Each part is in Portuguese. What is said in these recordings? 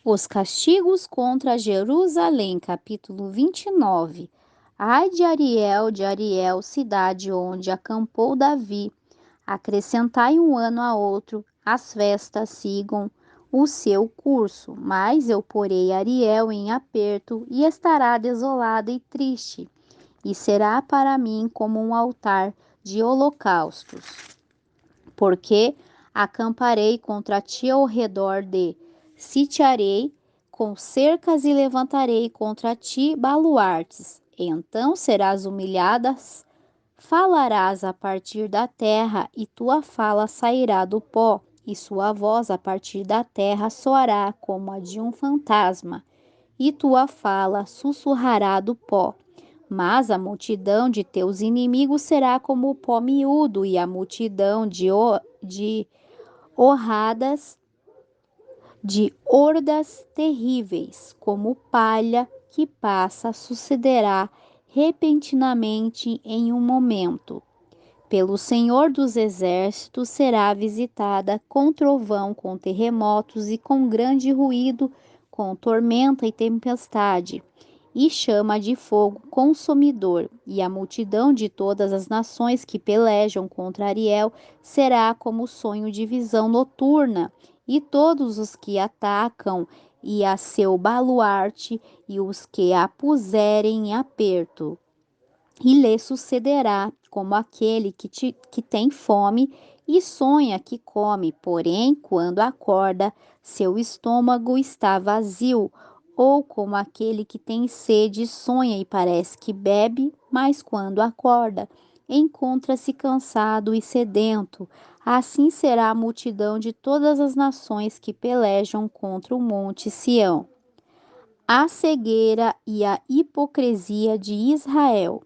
Os castigos contra Jerusalém, capítulo 29. Ai de Ariel, cidade onde acampou Davi. Acrescentai um ano a outro, as festas sigam o seu curso, mas eu porei Ariel em aperto e estará desolada e triste, e será para mim como um altar de holocaustos. Porque acamparei contra ti ao redor de sitiarei com cercas e levantarei contra ti baluartes. Então serás humilhada, falarás a partir da terra, e tua fala sairá do pó, e sua voz a partir da terra soará como a de um fantasma, e tua fala sussurrará do pó. Mas a multidão de teus inimigos será como o pó miúdo, e a multidão de horradas, de hordas terríveis, como palha que passa, sucederá repentinamente em um momento. Pelo Senhor dos Exércitos será visitada com trovão, com terremotos e com grande ruído, com tormenta e tempestade, e chama de fogo consumidor, e a multidão de todas as nações que pelejam contra Ariel será como sonho de visão noturna, e todos os que atacam e a seu baluarte e os que a puserem em aperto. E lhe sucederá como aquele que tem fome e sonha que come, porém, quando acorda, seu estômago está vazio, ou como aquele que tem sede e sonha e parece que bebe, mas quando acorda, encontra-se cansado e sedento. Assim será a multidão de todas as nações que pelejam contra o monte Sião. A cegueira e a hipocrisia de Israel.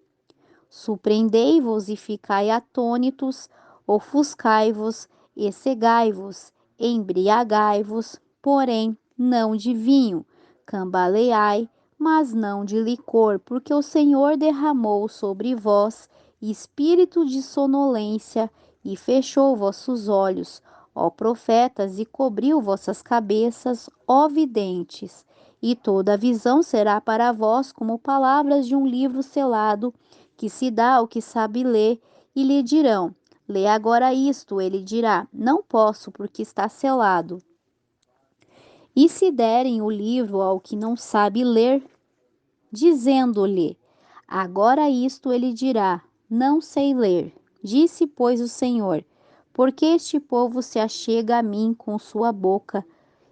Surpreendei-vos e ficai atônitos, ofuscai-vos e cegai-vos, embriagai-vos, porém não de vinho, cambaleai, mas não de licor, porque o Senhor derramou sobre vós espírito de sonolência e fechou vossos olhos, ó profetas, e cobriu vossas cabeças, ó videntes. E toda a visão será para vós como palavras de um livro selado, que se dá ao que sabe ler, e lhe dirão: lê agora isto. Ele dirá: não posso, porque está selado. E se derem o livro ao que não sabe ler, dizendo-lhe: agora isto, ele dirá: não sei ler. Disse, pois, o Senhor: porque este povo se achega a mim com sua boca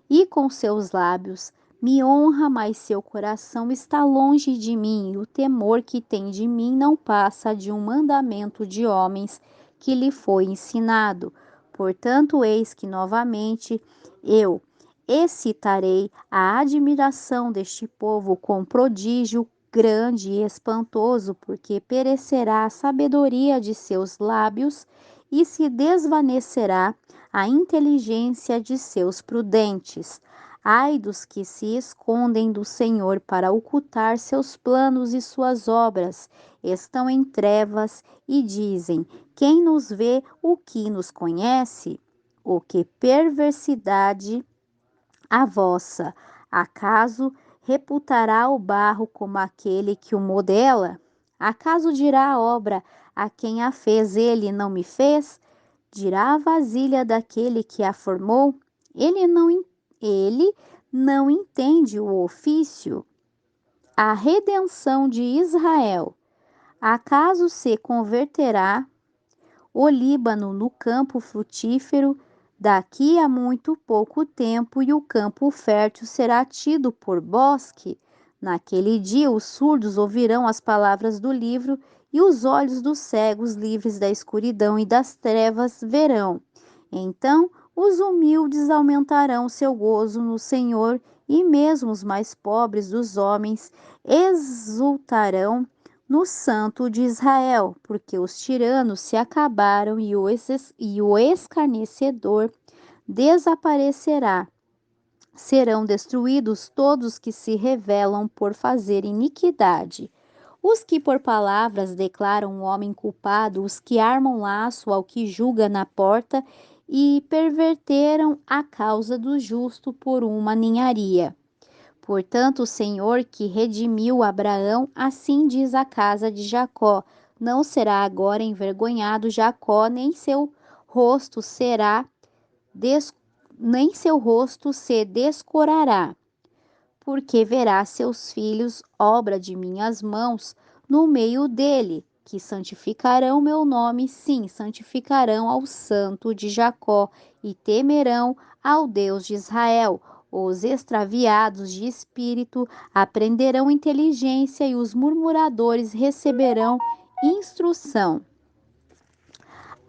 e com seus lábios, me honra, mas seu coração está longe de mim, e o temor que tem de mim não passa de um mandamento de homens que lhe foi ensinado. Portanto, eis que novamente eu excitarei a admiração deste povo com prodígio grande e espantoso, porque perecerá a sabedoria de seus lábios e se desvanecerá a inteligência de seus prudentes. Ai dos que se escondem do Senhor para ocultar seus planos e suas obras, estão em trevas e dizem: quem nos vê, o que nos conhece? O que perversidade a vossa! Acaso reputará o barro como aquele que o modela? Acaso dirá a obra a quem a fez, ele não me fez? Dirá a vasilha daquele que a formou: ele não entende o ofício. A redenção de Israel. Acaso se converterá o Líbano no campo frutífero daqui a muito pouco tempo, e o campo fértil será tido por bosque? Naquele dia os surdos ouvirão as palavras do livro, e os olhos dos cegos, livres da escuridão e das trevas, verão. Então os humildes aumentarão seu gozo no Senhor, e mesmo os mais pobres dos homens exultarão no Santo de Israel, porque os tiranos se acabaram e o escarnecedor desaparecerá. Serão destruídos todos que se rebelam por fazer iniquidade. Os que por palavras declaram o homem culpado, os que armam laço ao que julga na porta e perverteram a causa do justo por uma ninharia. Portanto, o Senhor que redimiu Abraão, assim diz a casa de Jacó: não será agora envergonhado Jacó, des... nem seu rosto se descorará, porque verá seus filhos, obra de minhas mãos, no meio dele, que santificarão meu nome, sim, santificarão ao Santo de Jacó, e temerão ao Deus de Israel. Os extraviados de espírito aprenderão inteligência, e os murmuradores receberão instrução.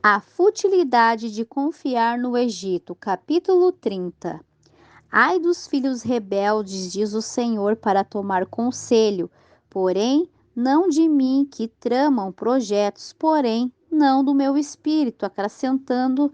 A futilidade de confiar no Egito, capítulo 30. Ai dos filhos rebeldes, diz o Senhor, para tomar conselho, porém não de mim, que tramam projetos, porém não do meu espírito, acrescentando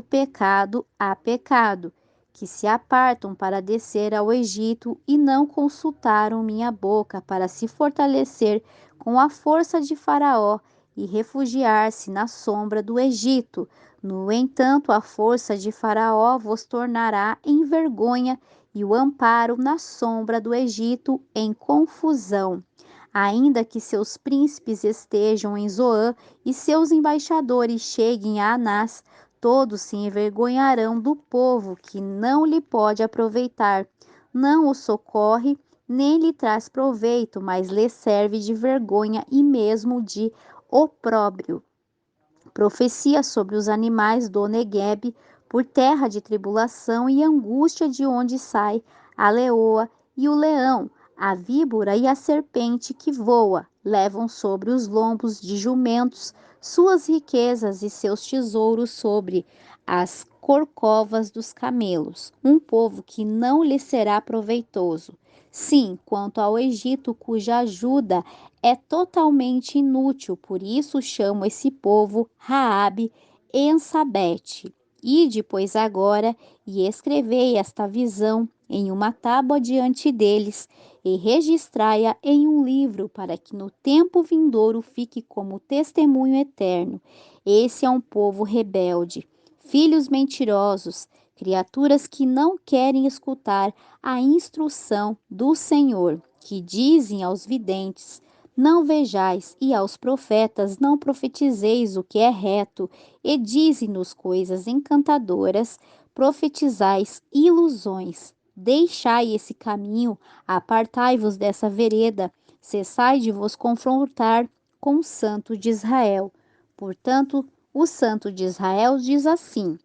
pecado a pecado, que se apartam para descer ao Egito e não consultaram minha boca para se fortalecer com a força de Faraó e refugiar-se na sombra do Egito. No entanto, a força de Faraó vos tornará em vergonha, e o amparo na sombra do Egito em confusão. Ainda que seus príncipes estejam em Zoã e seus embaixadores cheguem a Anás, todos se envergonharão do povo que não lhe pode aproveitar, não o socorre, nem lhe traz proveito, mas lhe serve de vergonha e mesmo de opróbrio. Profecia sobre os animais do Neguebe, por terra de tribulação e angústia, de onde sai a leoa e o leão, a víbora e a serpente que voa, levam sobre os lombos de jumentos suas riquezas e seus tesouros sobre as corcovas dos camelos, um povo que não lhe será proveitoso. Sim, quanto ao Egito, cuja ajuda é totalmente inútil, por isso chamo esse povo Raabe Ensabete. Ide, pois, agora e escrevei esta visão em uma tábua diante deles e registrai-a em um livro, para que no tempo vindouro fique como testemunho eterno. Esse é um povo rebelde, filhos mentirosos, criaturas que não querem escutar a instrução do Senhor, que dizem aos videntes: não vejais, e aos profetas não profetizeis o que é reto, e dizem-nos coisas encantadoras, profetizais ilusões. Deixai esse caminho, apartai-vos dessa vereda, cessai de vos confrontar com o Santo de Israel. Portanto, o Santo de Israel diz assim: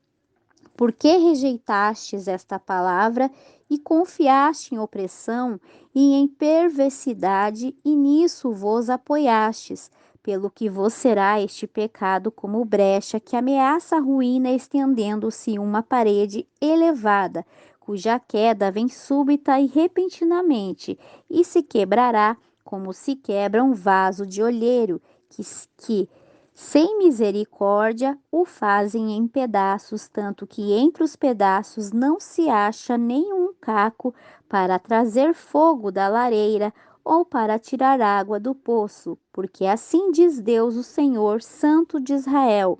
por que rejeitastes esta palavra e confiaste em opressão e em perversidade, e nisso vos apoiastes? Pelo que vos será este pecado como brecha que ameaça a ruína, estendendo-se uma parede elevada, cuja queda vem súbita e repentinamente, e se quebrará como se quebra um vaso de olheiro, que sem misericórdia o fazem em pedaços, tanto que entre os pedaços não se acha nenhum caco para trazer fogo da lareira ou para tirar água do poço, porque assim diz Deus, o Senhor, Santo de Israel: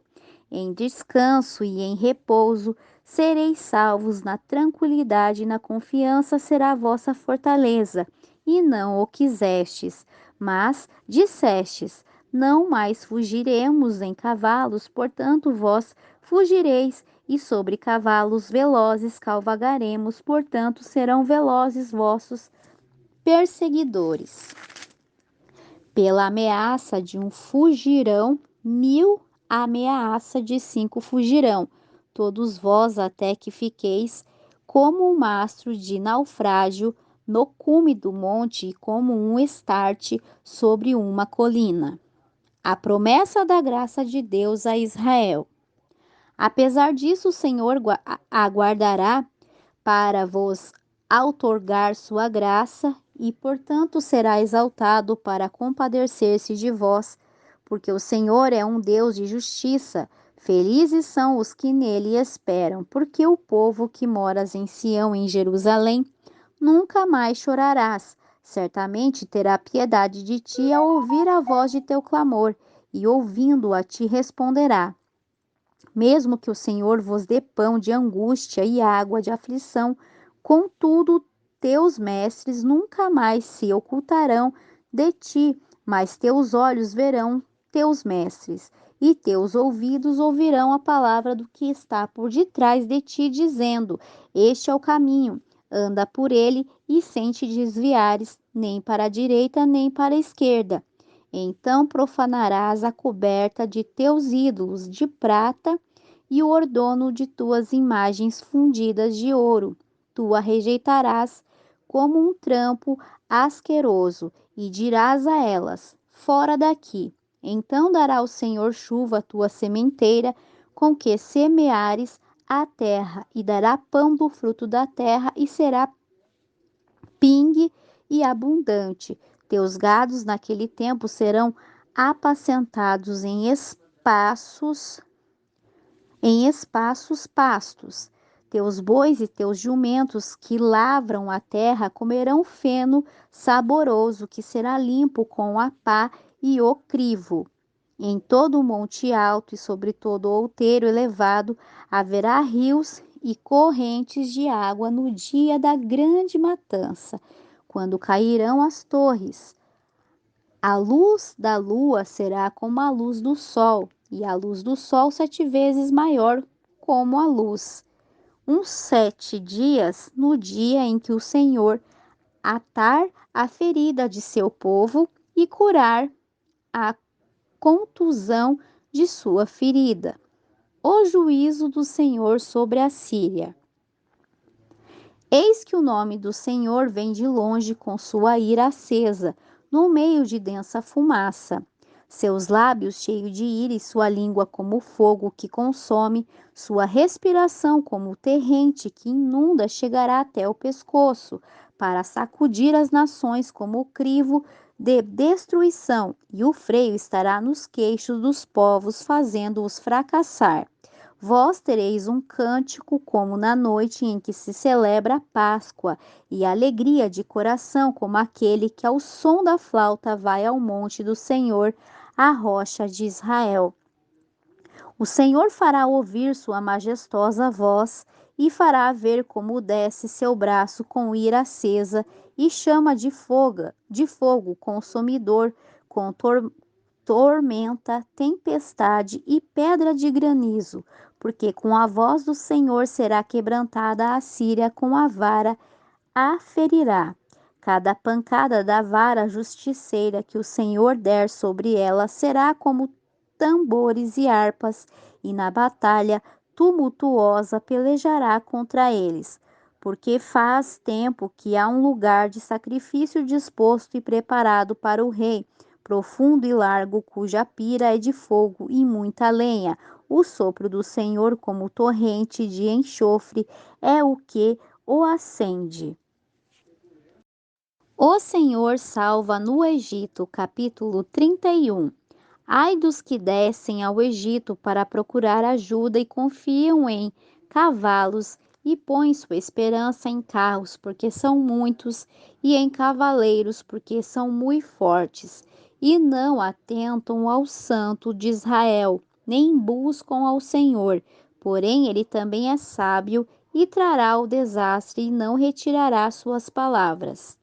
em descanso e em repouso sereis salvos, na tranquilidade e na confiança será a vossa fortaleza. E não o quisestes, mas dissestes: não mais fugiremos em cavalos, portanto vós fugireis, e sobre cavalos velozes cavalgaremos, portanto serão velozes vossos perseguidores. Pela ameaça de um fugirão, 1000, a ameaça de 5 fugirão, todos vós, até que fiqueis como um mastro de naufrágio no cume do monte, e como um estarte sobre uma colina. A promessa da graça de Deus a Israel. Apesar disso, o Senhor aguardará para vos outorgar sua graça, e portanto será exaltado para compadecer-se de vós, porque o Senhor é um Deus de justiça. Felizes são os que nele esperam, porque o povo que moras em Sião, em Jerusalém, nunca mais chorarás. Certamente terá piedade de ti ao ouvir a voz de teu clamor, e ouvindo-a te responderá. Mesmo que o Senhor vos dê pão de angústia e água de aflição, contudo, teus mestres nunca mais se ocultarão de ti, mas teus olhos verão teus mestres, e teus ouvidos ouvirão a palavra do que está por detrás de ti, dizendo: Este é o caminho, anda por ele, e sem te desviares, nem para a direita, nem para a esquerda. Então profanarás a coberta de teus ídolos de prata e o ordono de tuas imagens fundidas de ouro. Tu a rejeitarás como um trampo asqueroso, e dirás a elas: Fora daqui. Então dará o Senhor chuva à tua sementeira, com que semeares a terra, e dará pão do fruto da terra, e será pingue e abundante. Teus gados naquele tempo serão apacentados em espaços pastos. Teus bois e teus jumentos que lavram a terra comerão feno saboroso, que será limpo com a pá e o crivo. Em todo o monte alto e sobre todo o outeiro elevado haverá rios e correntes de água no dia da grande matança, quando cairão as torres. A luz da lua será como a luz do sol, e a luz do sol 7 vezes maior como a luz. Uns 7 dias no dia em que o Senhor atar a ferida de seu povo e curar a contusão de sua ferida. O juízo do Senhor sobre a Síria. Eis que o nome do Senhor vem de longe com sua ira acesa, no meio de densa fumaça. Seus lábios cheios de ira e sua língua como fogo que consome, sua respiração como terrente que inunda chegará até o pescoço, para sacudir as nações como o crivo de destruição, e o freio estará nos queixos dos povos, fazendo-os fracassar. Vós tereis um cântico como na noite em que se celebra a Páscoa, e alegria de coração como aquele que ao som da flauta vai ao monte do Senhor, a rocha de Israel. O Senhor fará ouvir sua majestosa voz e fará ver como desce seu braço com ira acesa e chama de fogo consumidor, com tormenta, tempestade e pedra de granizo, porque com a voz do Senhor será quebrantada a Síria, com a vara a ferirá. Cada pancada da vara justiceira que o Senhor der sobre ela será como tambores e harpas, e na batalha tumultuosa pelejará contra eles. Porque faz tempo que há um lugar de sacrifício disposto e preparado para o rei, profundo e largo, cuja pira é de fogo e muita lenha. O sopro do Senhor, como torrente de enxofre, é o que o acende. O Senhor salva no Egito, capítulo 31. Ai dos que descem ao Egito para procurar ajuda e confiam em cavalos e põem sua esperança em carros, porque são muitos, e em cavaleiros, porque são muito fortes, e não atentam ao Santo de Israel, nem buscam ao Senhor. Porém, ele também é sábio e trará o desastre e não retirará suas palavras.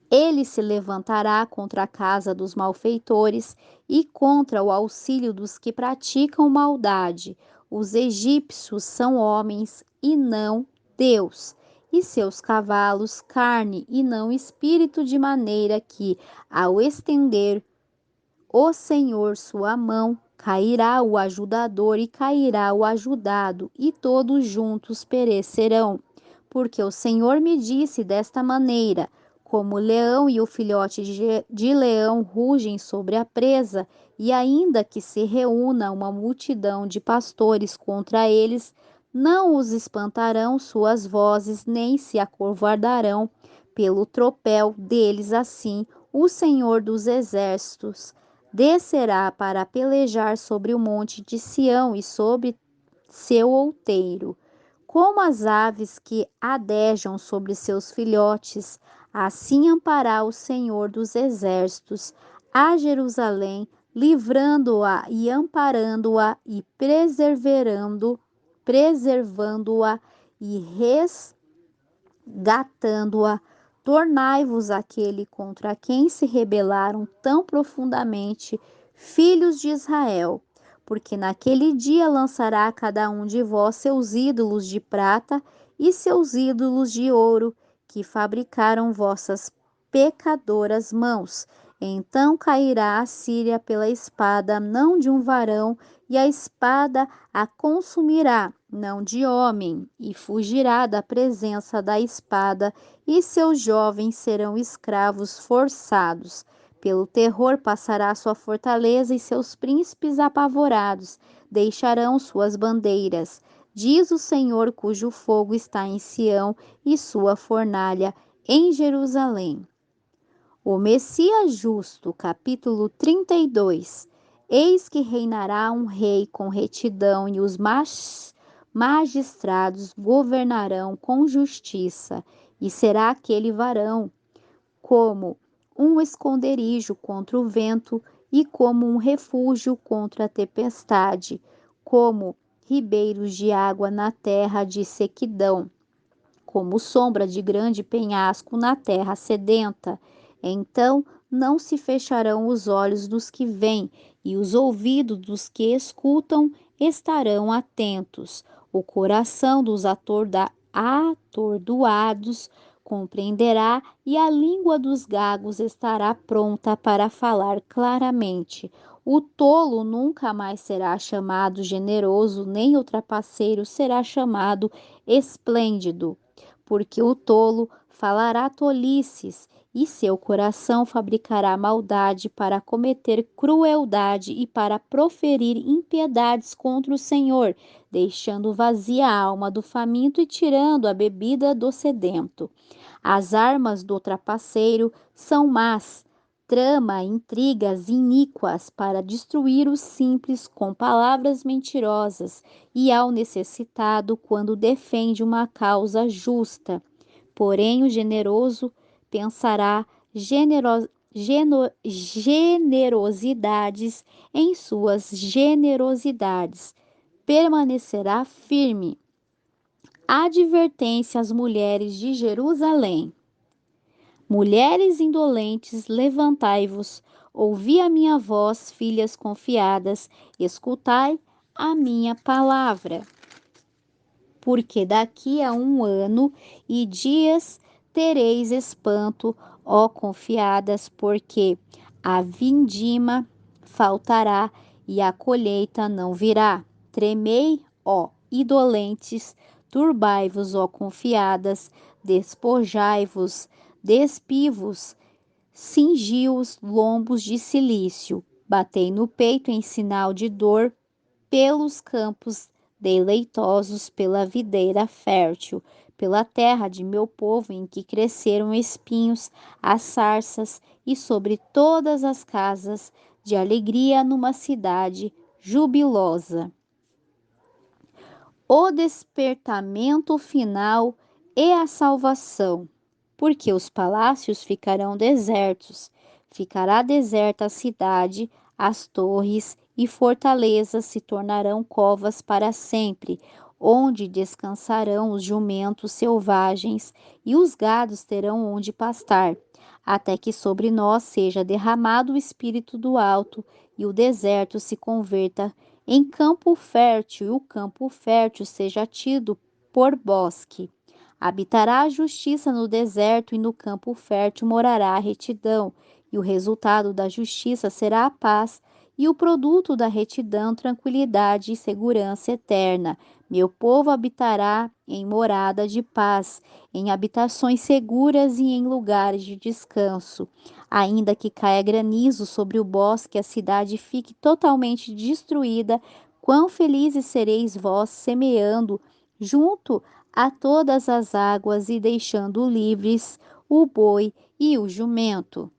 Ele se levantará contra a casa dos malfeitores e contra o auxílio dos que praticam maldade. Os egípcios são homens e não Deus, e seus cavalos carne e não espírito, de maneira que, ao estender o Senhor sua mão, cairá o ajudador e cairá o ajudado, e todos juntos perecerão. Porque o Senhor me disse desta maneira: como o leão e o filhote de leão rugem sobre a presa, e ainda que se reúna uma multidão de pastores contra eles, não os espantarão suas vozes, nem se acovardarão pelo tropel deles. Assim, o Senhor dos exércitos descerá para pelejar sobre o monte de Sião e sobre seu outeiro. Como as aves que adejam sobre seus filhotes, assim ampará o Senhor dos exércitos a Jerusalém, livrando-a e amparando-a e preservando-a e resgatando-a. Tornai-vos aquele contra quem se rebelaram tão profundamente, filhos de Israel, porque naquele dia lançará cada um de vós seus ídolos de prata e seus ídolos de ouro, que fabricaram vossas pecadoras mãos. Então cairá a Síria pela espada, não de um varão, e a espada a consumirá, não de homem, e fugirá da presença da espada, e seus jovens serão escravos forçados. Pelo terror passará sua fortaleza, e seus príncipes apavorados deixarão suas bandeiras. Diz o Senhor, cujo fogo está em Sião e sua fornalha em Jerusalém. O Messias justo, capítulo 32. Eis que reinará um rei com retidão, e os magistrados governarão com justiça, e será aquele varão como um esconderijo contra o vento e como um refúgio contra a tempestade, como ribeiros de água na terra de sequidão, como sombra de grande penhasco na terra sedenta. Então não se fecharão os olhos dos que veem, e os ouvidos dos que escutam estarão atentos. O coração dos atordoados compreenderá, e a língua dos gagos estará pronta para falar claramente. O tolo nunca mais será chamado generoso, nem o trapaceiro será chamado esplêndido, porque o tolo falará tolices, e seu coração fabricará maldade para cometer crueldade e para proferir impiedades contra o Senhor, deixando vazia a alma do faminto e tirando a bebida do sedento. As armas do trapaceiro são más, trama intrigas iníquas para destruir os simples com palavras mentirosas, e ao necessitado quando defende uma causa justa. Porém, o generoso pensará generosidades em suas generosidades, permanecerá firme. Advertência às mulheres de Jerusalém. Mulheres indolentes, levantai-vos, ouvi a minha voz, filhas confiadas, escutai a minha palavra. Porque daqui a 1 ano e dias tereis espanto, ó confiadas, porque a vindima faltará e a colheita não virá. Tremei, ó indolentes, turbai-vos, ó confiadas, despojai-vos, despivos, cingi os lombos de cilício, batei no peito em sinal de dor, pelos campos deleitosos, pela videira fértil, pela terra de meu povo em que cresceram espinhos, as sarças, e sobre todas as casas de alegria numa cidade jubilosa. O despertamento final e a salvação, porque os palácios ficarão desertos, ficará deserta a cidade, as torres e fortalezas se tornarão covas para sempre, onde descansarão os jumentos selvagens e os gados terão onde pastar, até que sobre nós seja derramado o Espírito do alto e o deserto se converta em campo fértil, e o campo fértil seja tido por bosque. Habitará a justiça no deserto, e no campo fértil morará a retidão, e o resultado da justiça será a paz, e o produto da retidão, tranquilidade e segurança eterna. Meu povo habitará em morada de paz, em habitações seguras e em lugares de descanso. Ainda que caia granizo sobre o bosque, a cidade fique totalmente destruída, quão felizes sereis vós semeando junto a todas as águas e deixando livres o boi e o jumento.